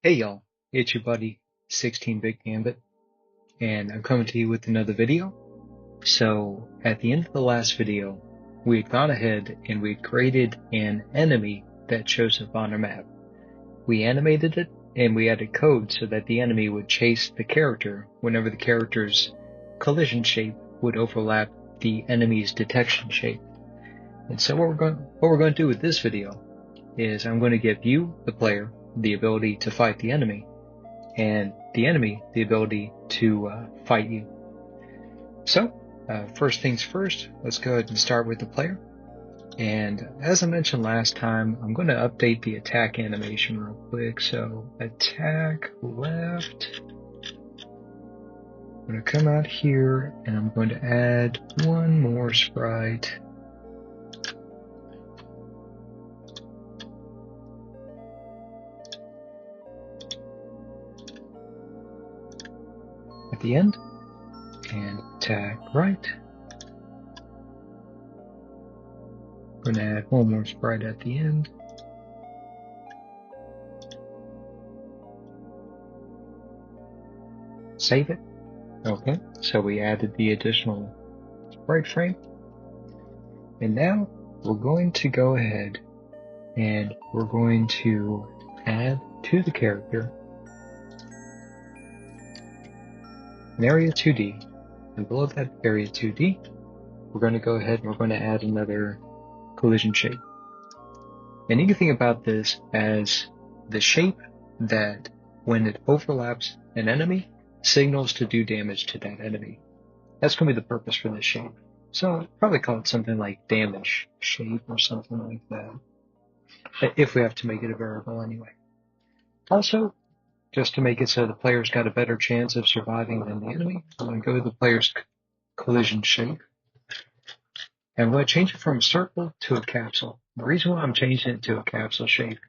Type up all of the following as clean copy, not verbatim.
Hey y'all, it's your buddy 16 Big Gambit, and I'm coming to you with another video. So at the end of the last video, we had gone ahead and we created an enemy that shows up on our map. We animated it and we added code so that the enemy would chase the character whenever the character's collision shape would overlap the enemy's detection shape. And so what we're going to do with this video is I'm going to give you, the player, the ability to fight the enemy, and the enemy the ability to fight you. So, first things first, let's go ahead and start with the player. And as I mentioned last time, I'm going to update the attack animation real quick. So, attack left. I'm going to come out here and I'm going to add one more sprite. At the end, and attack right. I'm going to add one more sprite at the end. Save it. Okay, so we added the additional sprite frame. And now we're going to go ahead and we're going to add to the character an area 2D, and below that area 2D, we're going to go ahead and we're going to add another collision shape. And you can think about this as the shape that, when it overlaps an enemy, signals to do damage to that enemy. That's going to be the purpose for this shape. So I'll probably call it something like damage shape or something like that, if we have to make it a variable anyway. Also, just to make it so the player's got a better chance of surviving than the enemy, I'm going to go to the player's collision shape. And I'm going to change it from a circle to a capsule. The reason why I'm changing it to a capsule shape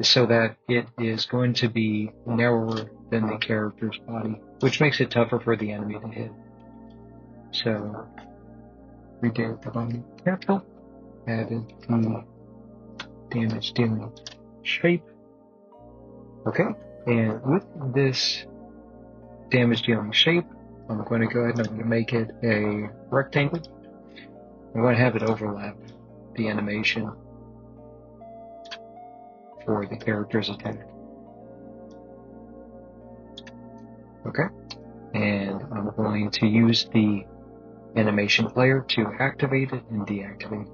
is so that it is going to be narrower than the character's body, which makes it tougher for the enemy to hit. So, we did the body capsule, added the damage dealing shape. Okay. And with this damage dealing shape, I'm going to go ahead and I'm going to make it a rectangle. I'm going to have it overlap the animation for the character's attack. Okay. And I'm going to use the animation player to activate it and deactivate it.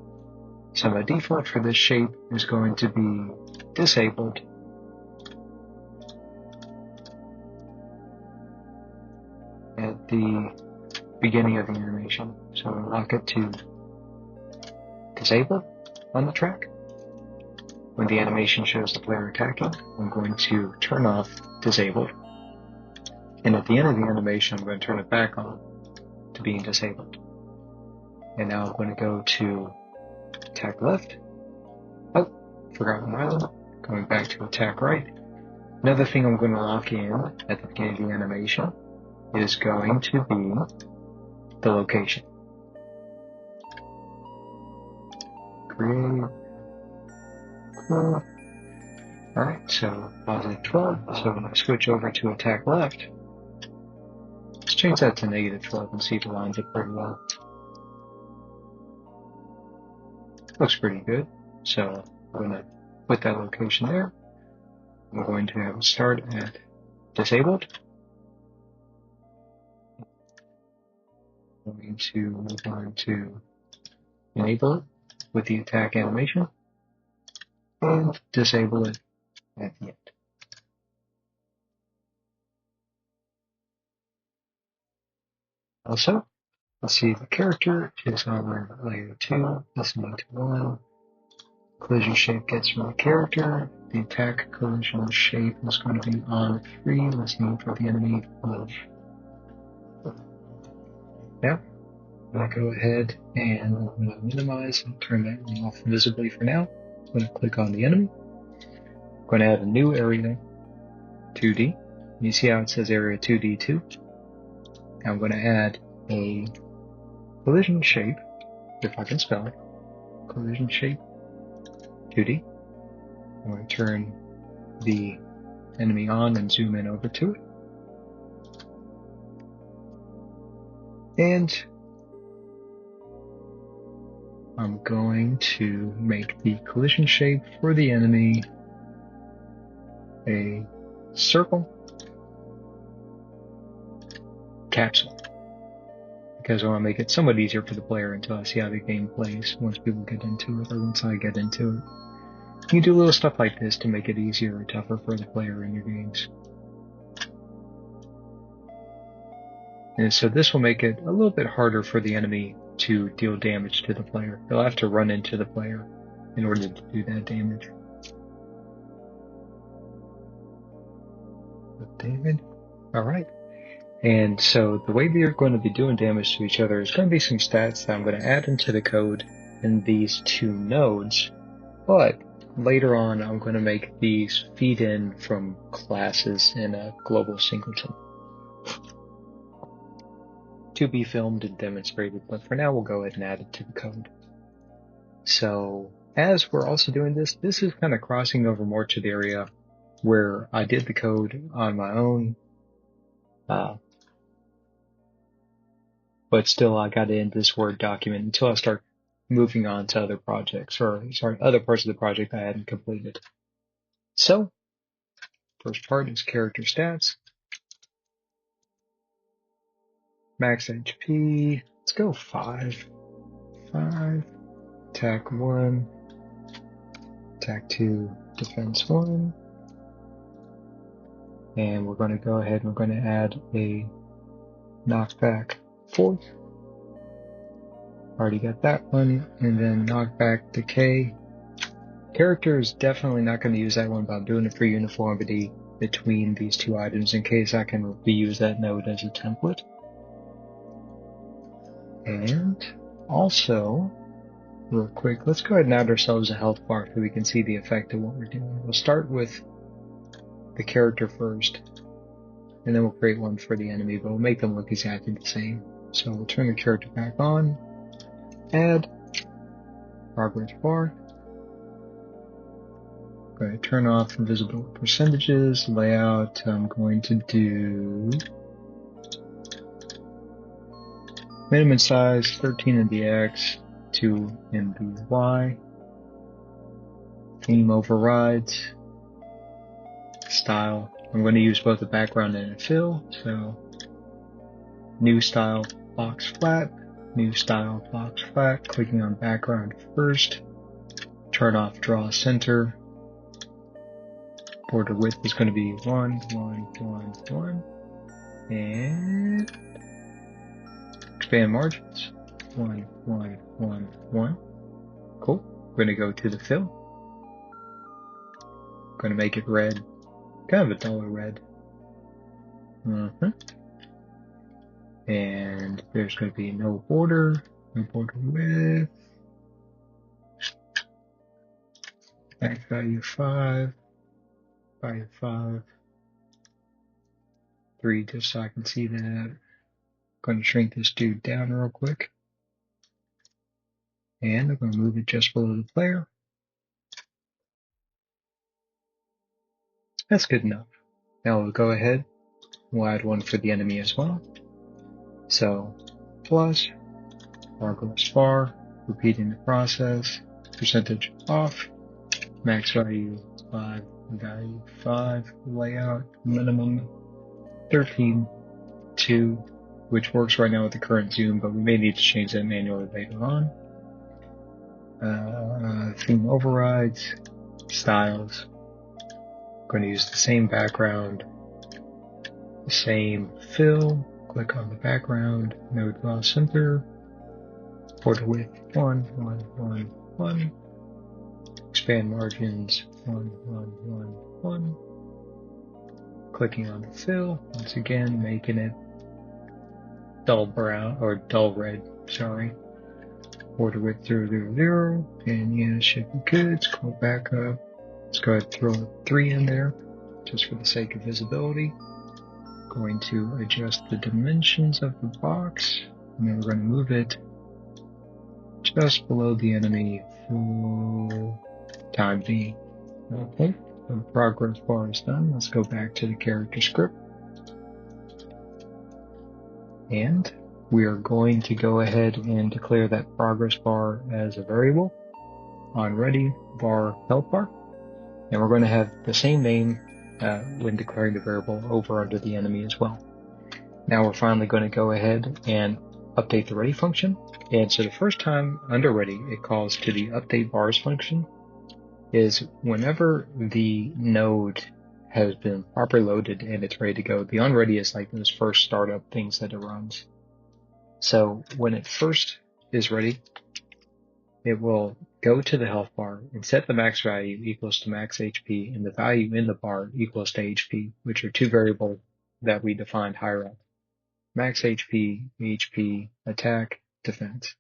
So my default for this shape is going to be disabled. At the beginning of the animation. So I'll lock it to disable on the track. When the animation shows the player attacking, I'm going to turn off disabled. And at the end of the animation, I'm going to turn it back on to being disabled. And now I'm going to go to attack left. Oh, forgot one item. Going back to attack right. Another thing I'm going to lock in at the beginning of the animation is going to be the location. Create. Cool. Alright, so positive 12. So when I switch over to attack left, let's change that to negative 12 and see if it lines up pretty well. Looks pretty good. So I'm going to put that location there. I'm going to have it start at disabled. I'm going to move on to enable it with the attack animation and disable it at the end. Also, let's see, the character is on layer 2, listening to 1. Collision shape gets from the character. The attack collision shape is going to be on 3, listening for the enemy of. Now, I'm going to go ahead and I'm going to minimize and turn that off visibly for now. I'm going to click on the enemy. I'm going to add a new area 2D. You see how it says area 2D2? Now I'm going to add a collision shape, if I can spell it. Collision shape 2D. I'm going to turn the enemy on and zoom in over to it. And I'm going to make the collision shape for the enemy a circle capsule, because I want to make it somewhat easier for the player until I see how the game plays once people get into it, or once I get into it. You can do little stuff like this to make it easier or tougher for the player in your games. And so this will make it a little bit harder for the enemy to deal damage to the player. They'll have to run into the player in order to do that damage. David? Alright. And so the way they're going to be doing damage to each other is going to be some stats that I'm going to add into the code in these two nodes, but later on I'm going to make these feed in from classes in a global singleton to be filmed and demonstrated, but for now we'll go ahead and add it to the code. So as we're also doing this, this is kind of crossing over more to the area where I did the code on my own, but still I got it in this Word document until I start moving on to other projects, or sorry, other parts of the project I hadn't completed. So, first part is character stats. Max HP, let's go 5. 5, attack 1, attack 2, defense 1. And we're going to go ahead and we're going to add a knockback 4. Already got that one. And then knockback decay. Character is definitely not going to use that one, but I'm doing it for uniformity between these two items in case I can reuse that node as a template. And also, real quick, let's go ahead and add ourselves a health bar so we can see the effect of what we're doing. We'll start with the character first, and then we'll create one for the enemy, but we'll make them look exactly the same. So we'll turn the character back on, add progress bar. Go ahead, turn off invisible percentages, layout. I'm going to do minimum size 13 in the X, 2 in the Y. Theme overrides. Style. I'm going to use both a background and a fill. So new style box flat, new style box flat. Clicking on background first. Turn off draw center. Border width is going to be 1, 1, 1, 1. And expand margins. 1, 1, 1, 1. Cool. We're going to go to the fill. Going to make it red. Kind of a duller red. And there's going to be no border width. Max value 5. Value 5. 3, just so I can see that. Going to shrink this dude down real quick. And I'm going to move it just below the player. That's good enough. Now we'll go ahead. We'll add one for the enemy as well. So, plus, progress bar, repeating the process, percentage off, max value 5, value 5, layout, minimum 13, 2, which works right now with the current zoom, but we may need to change that manually later on. Theme overrides, styles. I'm going to use the same background, the same fill. Click on the background, node draw center, border width 1, 1, 1, 1. Expand margins 1, 1, 1, 1. Clicking on the fill, once again making it dull brown or dull red, sorry. Border width 0, 0, 0, and yeah, should be good. Let's go back up. Let's go ahead and throw a 3 in there, just for the sake of visibility. Going to adjust the dimensions of the box, and then we're going to move it just below the enemy for time being. Okay, The progress bar is done. Let's go back to the character script. And we are going to go ahead and declare that progress bar as a variable on ready var health bar. And we're going to have the same name when declaring the variable over under the enemy as well. Now we're finally going to go ahead and update the ready function. And so the first time under ready, it calls to the update bars function is whenever the node has been properly loaded and it's ready to go. The onReady is like those first startup things that it runs. So when it first is ready, it will go to the health bar and set the max value equals to max HP and the value in the bar equals to HP, which are two variables that we defined higher up. Max HP, HP, attack, defense.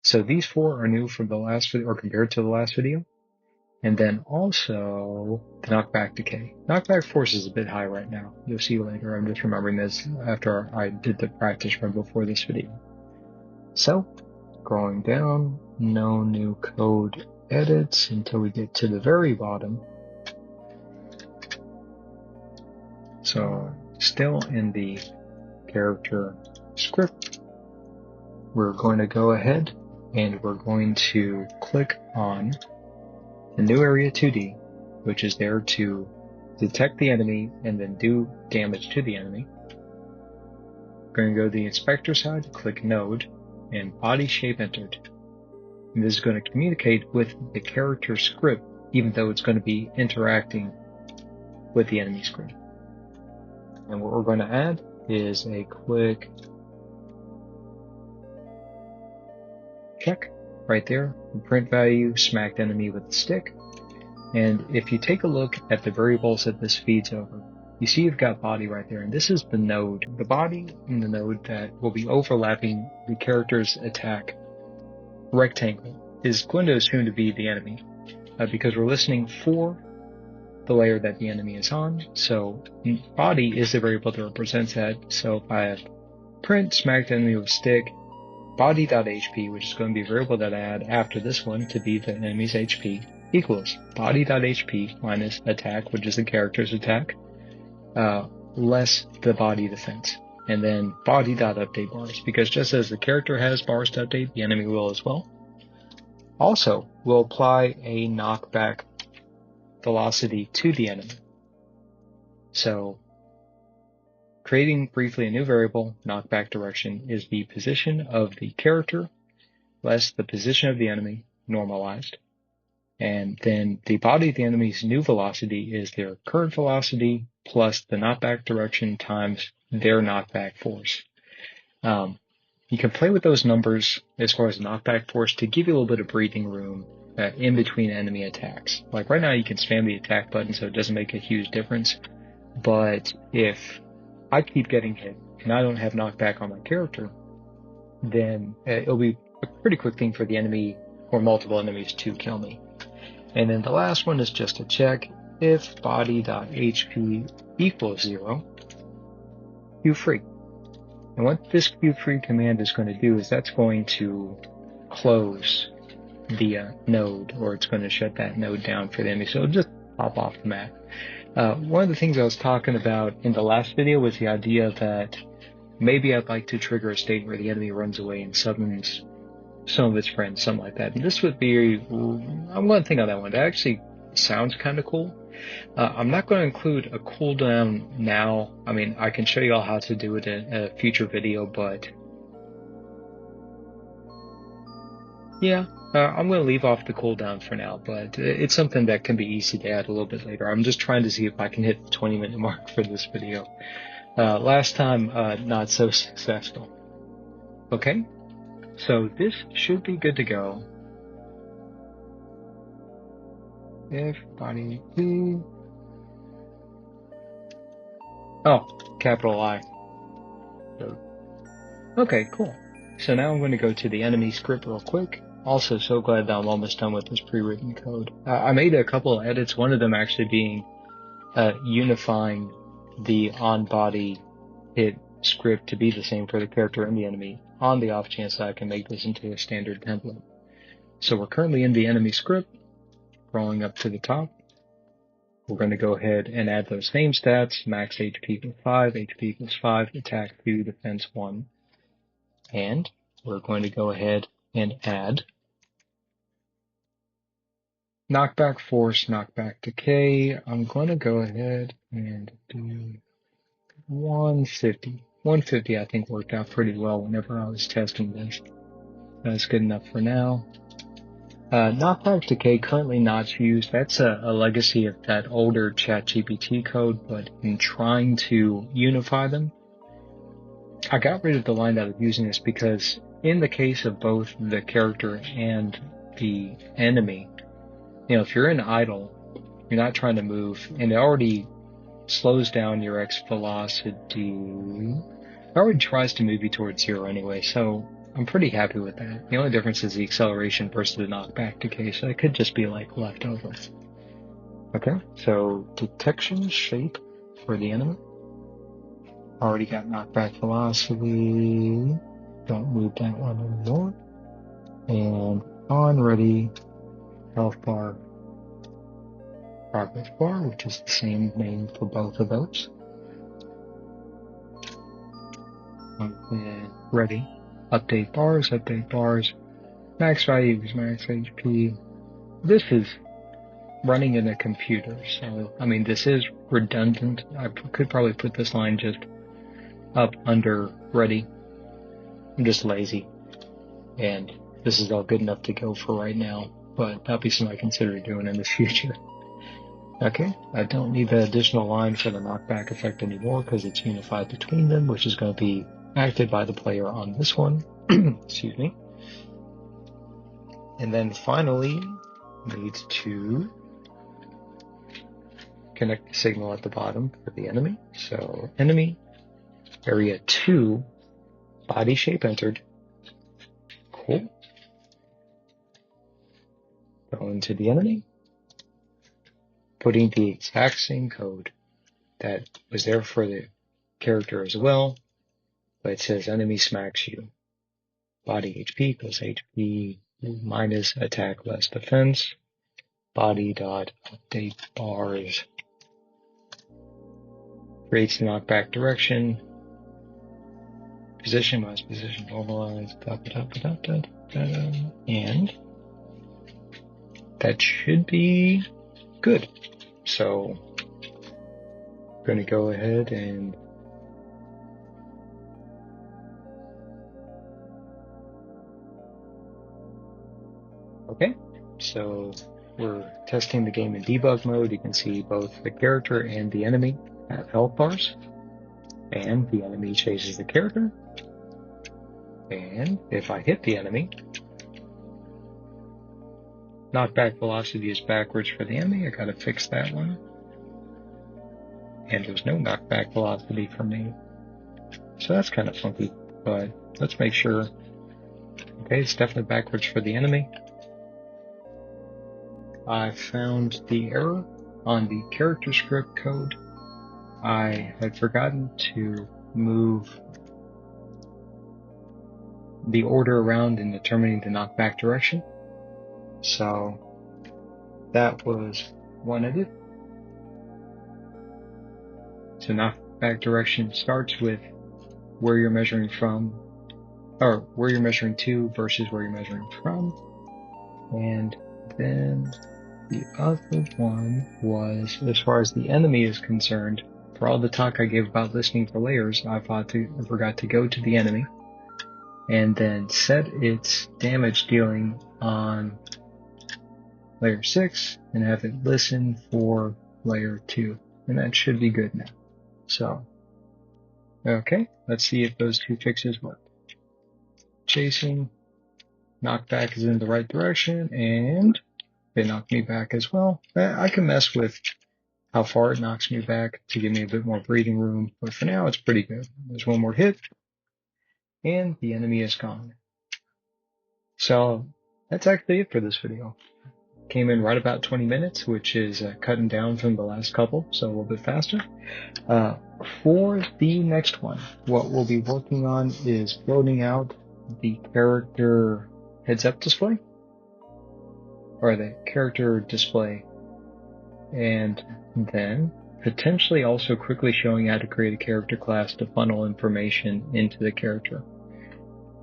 So these four are new from the last video, or compared to the last video. And then also the knockback decay. Knockback force is a bit high right now. You'll see later. I'm just remembering this after I did the practice run before this video. So, scrolling down, no new code edits until we get to the very bottom. So, still in the character script, we're going to go ahead and we're going to click on the new area 2D, which is there to detect the enemy and then do damage to the enemy. We're going to go to the inspector side, click node, and body shape entered. And this is going to communicate with the character script, even though it's going to be interacting with the enemy script. And what we're going to add is a quick check right there, the print value, smacked enemy with the stick. And if you take a look at the variables that this feeds over, you see you've got body right there, and this is the node. The body in the node that will be overlapping the character's attack rectangle is going to assume to be the enemy, because we're listening for the layer that the enemy is on. So body is the variable that represents that. So if I have print smacked enemy with stick, body.hp, which is going to be a variable that I add after this one to be the enemy's HP, equals body.hp minus attack, which is the character's attack, less the body defense. And then body.update bars, because just as the character has bars to update, the enemy will as well. Also, we'll apply a knockback velocity to the enemy. So, creating briefly a new variable, knockback direction, is the position of the character less the position of the enemy normalized. And then the body of the enemy's new velocity is their current velocity plus the knockback direction times their knockback force. You can play with those numbers as far as knockback force to give you a little bit of breathing room in between enemy attacks. Like right now you can spam the attack button so it doesn't make a huge difference. But if I keep getting hit and I don't have knockback on my character, then it'll be a pretty quick thing for the enemy or multiple enemies to kill me. And then the last one is just a check. If body.hp equals 0, queue free. And what this queue free command is going to do is that's going to close the node, or it's going to shut that node down for the enemy. So it'll just pop off the map. One of the things I was talking about in the last video was the idea that maybe I'd like to trigger a state where the enemy runs away and summons some of its friends, something like that. And this would be, I'm going to think on that one. That actually sounds kind of cool. I'm not going to include a cooldown now. I mean, I can show you all how to do it in a future video, but yeah, I'm going to leave off the cooldown for now, but it's something that can be easy to add a little bit later. I'm just trying to see if I can hit the 20-minute mark for this video. Last time, not so successful. Okay, so this should be good to go. If body B. Oh, capital I. Okay, cool. So now I'm going to go to the enemy script real quick. Also, so glad that I'm almost done with this pre-written code. I made a couple of edits, one of them actually being unifying the on-body hit script to be the same for the character and the enemy, on the off chance that I can make this into a standard template. So we're currently in the enemy script, scrolling up to the top. we're going to go ahead and add those same stats, max HP equals 5, HP equals 5, attack 2, defense 1. And we're going to go ahead and add knockback force, knockback decay. I'm going to go ahead and do 150. 150 I think worked out pretty well whenever I was testing this. That's good enough for now. Knockback decay currently not used. That's a legacy of that older ChatGPT code, but in trying to unify them, I got rid of the line that I was using this because in the case of both the character and the enemy, if you're in idle, you're not trying to move, and it already slows down your X velocity. It already tries to move you towards 0 anyway, so I'm pretty happy with that. The only difference is the acceleration versus the knockback decay, so it could just be like leftover. Okay, so detection shape for the enemy. Already got knockback velocity. Don't move that one anymore. And on ready, health bar, progress bar, which is the same name for both of those. And ready. Update bars, max value is max HP. This is running in a computer, so, this is redundant. I could probably put this line just up under ready. I'm just lazy, and this is all good enough to go for right now, but that'll be something I consider doing in the future. Okay, I don't need the additional line for the knockback effect anymore because it's unified between them, which is going to be acted by the player on this one. Excuse me. And then finally, need to connect the signal at the bottom for the enemy. So enemy, area 2, body shape entered. Cool. Going to the enemy, putting the exact same code that was there for the character as well, but it says enemy smacks you. Body HP equals HP minus attack less defense. Body dot update bars creates the knockback direction. Position minus position normalized. And that should be good. So I'm going to go ahead and okay, so we're testing the game in debug mode. You can see both the character and the enemy have health bars, and the enemy chases the character. And if I hit the enemy, knockback velocity is backwards for the enemy. I gotta fix that one. And there's no knockback velocity for me. So that's kind of funky, but let's make sure. Okay, it's definitely backwards for the enemy. I found the error on the character script code. I had forgotten to move the order around in determining the knockback direction. So that was one I did. So knockback direction starts with where you're measuring from, or where you're measuring to versus where you're measuring from. And then the other one was, as far as the enemy is concerned, for all the talk I gave about listening for layers, I forgot to go to the enemy and then set its damage dealing on layer 6 and have it listen for layer 2. And that should be good now. So, okay, let's see if those two fixes work. Chasing, knockback is in the right direction, and they knocked me back as well. I can mess with how far it knocks me back to give me a bit more breathing room, but for now it's pretty good. There's one more hit, and the enemy is gone. So that's actually it for this video. Came in right about 20 minutes, which is cutting down from the last couple, so a little bit faster. For the next one, what we'll be working on is building out the character heads-up display, or the character display, and then potentially also quickly showing how to create a character class to funnel information into the character.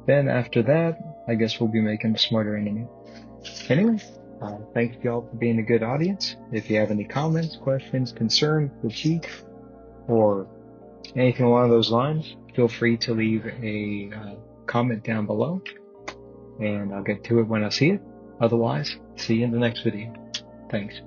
Then after that, I guess we'll be making a smarter enemy. Anyway, thanks y'all for being a good audience. If you have any comments, questions, concerns, critique, or anything along those lines, feel free to leave a comment down below, and I'll get to it when I see it. Otherwise, see you in the next video. Thanks.